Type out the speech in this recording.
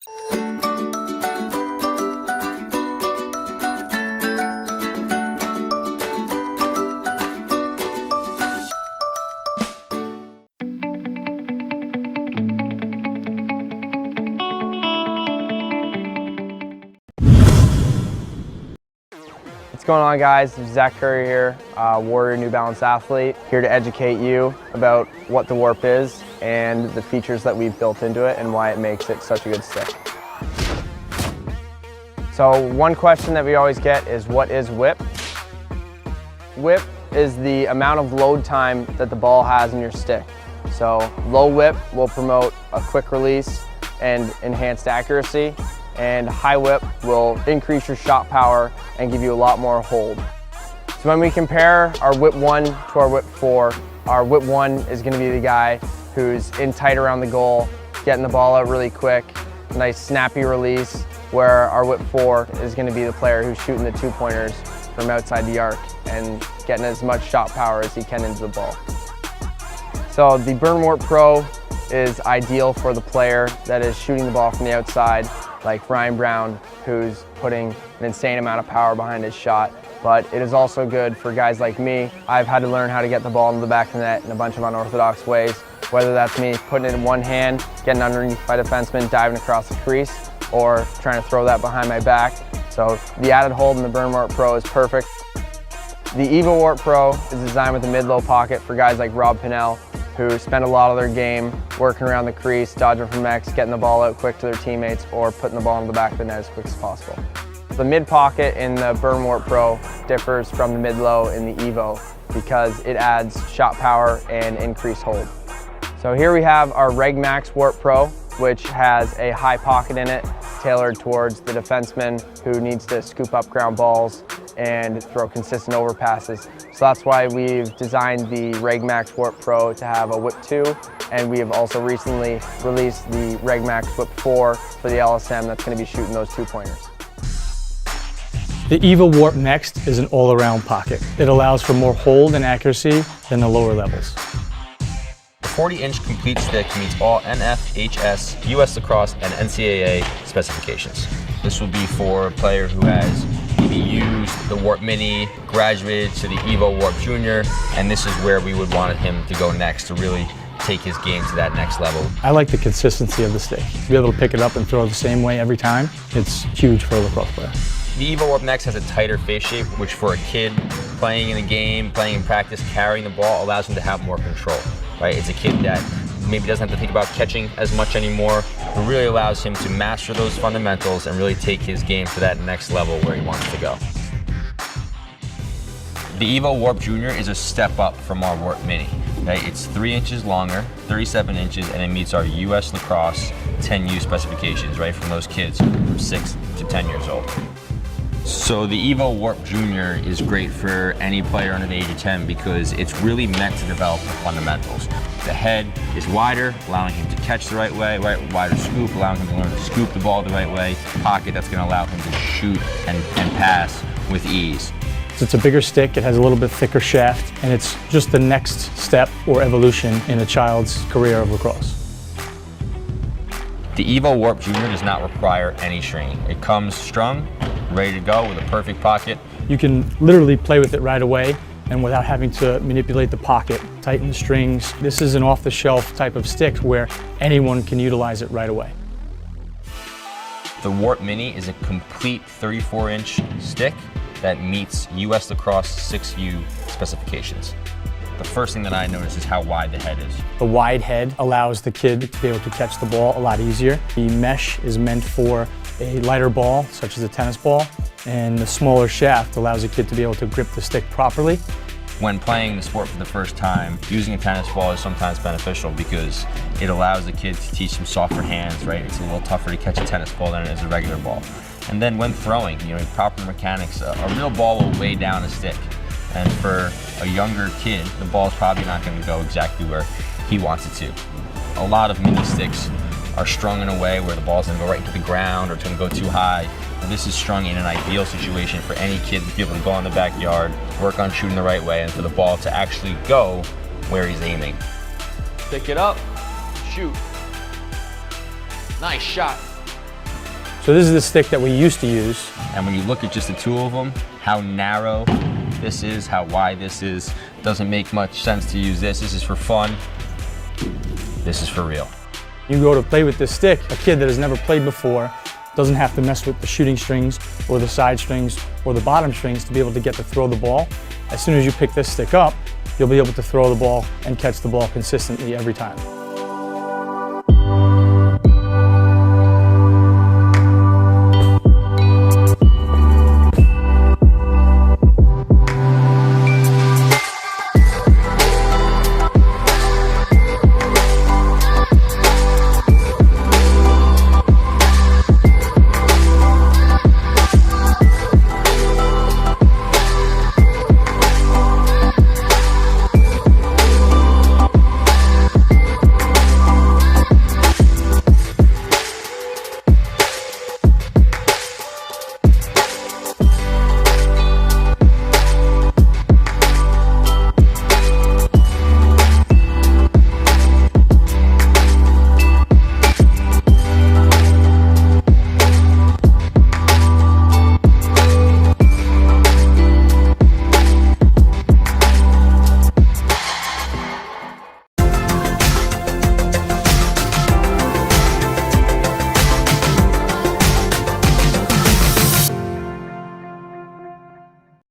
What's going on, guys? This is Zach Curry here, Warrior New Balance athlete, here to educate you about what the warp is and the features that we've built into it and why it makes it such a good stick. So one question that we always get is, what is whip? Whip is the amount of load time that the ball has in your stick. So low whip will promote a quick release and enhanced accuracy, and high whip will increase your shot power and give you a lot more hold. So when we compare our whip 1 to our whip 4, our whip 1 is going to be the guy who's in tight around the goal, getting the ball out really quick, nice snappy release, where our whip 4 is going to be the player who's shooting the two-pointers from outside the arc and getting as much shot power as he can into the ball. So the Burn Warp Pro is ideal for the player that is shooting the ball from the outside, like Ryan Brown, who's putting an insane amount of power behind his shot. But it is also good for guys like me. I've had to learn how to get the ball into the back of the net in a bunch of unorthodox ways, whether that's me putting it in one hand, getting underneath my defenseman, diving across the crease, or trying to throw that behind my back. So the added hold in the Burn Warp Pro is perfect. The Evo Warp Pro is designed with a mid-low pocket for guys like Rob Pinnell, who spend a lot of their game working around the crease, dodging from X, getting the ball out quick to their teammates, or putting the ball in the back of the net as quick as possible. The mid pocket in the Burn Warp Pro differs from the mid-low in the Evo because it adds shot power and increased hold. So here we have our Reg Max Warp Pro, which has a high pocket in it, tailored towards the defenseman who needs to scoop up ground balls and throw consistent overpasses. So that's why we've designed the Reg Max Warp Pro to have a Whip 2, and we have also recently released the Reg Max Whip 4 for the LSM that's going to be shooting those two-pointers. The EVO Warp Next is an all-around pocket. It allows for more hold and accuracy than the lower levels. The 40-inch complete stick meets all NFHS, US Lacrosse, and NCAA specifications. This will be for a player who has maybe used the Warp Mini, graduated to the EVO Warp Junior, and this is where we would want him to go next to really take his game to that next level. I like the consistency of the stick. To be able to pick it up and throw it the same way every time, it's huge for a lacrosse player. The EVO Warp Next has a tighter face shape, which for a kid playing in a game, playing in practice, carrying the ball, allows him to have more control, right? It's a kid that maybe doesn't have to think about catching as much anymore. It really allows him to master those fundamentals and really take his game to that next level where he wants to go. The EVO Warp Junior is a step up from our Warp Mini. Okay? It's 3 inches longer, 37 inches, and it meets our US Lacrosse 10U specifications, right, from those kids from 6 to 10 years old. So the EVO Warp Junior is great for any player under the age of 10 because it's really meant to develop the fundamentals. The head is wider, allowing him to catch the right way, right? Wider scoop, allowing him to learn to scoop the ball the right way. Pocket that's going to allow him to shoot and pass with ease. So it's a bigger stick, it has a little bit thicker shaft, and it's just the next step or evolution in a child's career of lacrosse. The EVO Warp Junior does not require any stringing. It comes strung, ready to go with a perfect pocket. You can literally play with it right away and without having to manipulate the pocket, tighten the strings. This is an off-the-shelf type of stick where anyone can utilize it right away. The Warp Mini is a complete 34-inch stick that meets US Lacrosse 6U specifications. The first thing that I notice is how wide the head is. The wide head allows the kid to be able to catch the ball a lot easier. The mesh is meant for a lighter ball, such as a tennis ball, and the smaller shaft allows a kid to be able to grip the stick properly. When playing the sport for the first time, using a tennis ball is sometimes beneficial because it allows the kid to teach some softer hands, right? It's a little tougher to catch a tennis ball than it is a regular ball. And then when throwing, proper mechanics, a real ball will weigh down a stick. And for a younger kid, the ball's probably not going to go exactly where he wants it to. A lot of mini sticks are strung in a way where the ball's going to go right into the ground or it's going to go too high. And this is strung in an ideal situation for any kid to be able to go in the backyard, work on shooting the right way, and for the ball to actually go where he's aiming. Pick it up, shoot. Nice shot. So this is the stick that we used to use. And when you look at just the two of them, how narrow this is, how wide this is, doesn't make much sense to use this. This is for fun. This is for real. You go to play with this stick, a kid that has never played before doesn't have to mess with the shooting strings or the side strings or the bottom strings to be able to get to throw the ball. As soon as you pick this stick up, you'll be able to throw the ball and catch the ball consistently every time.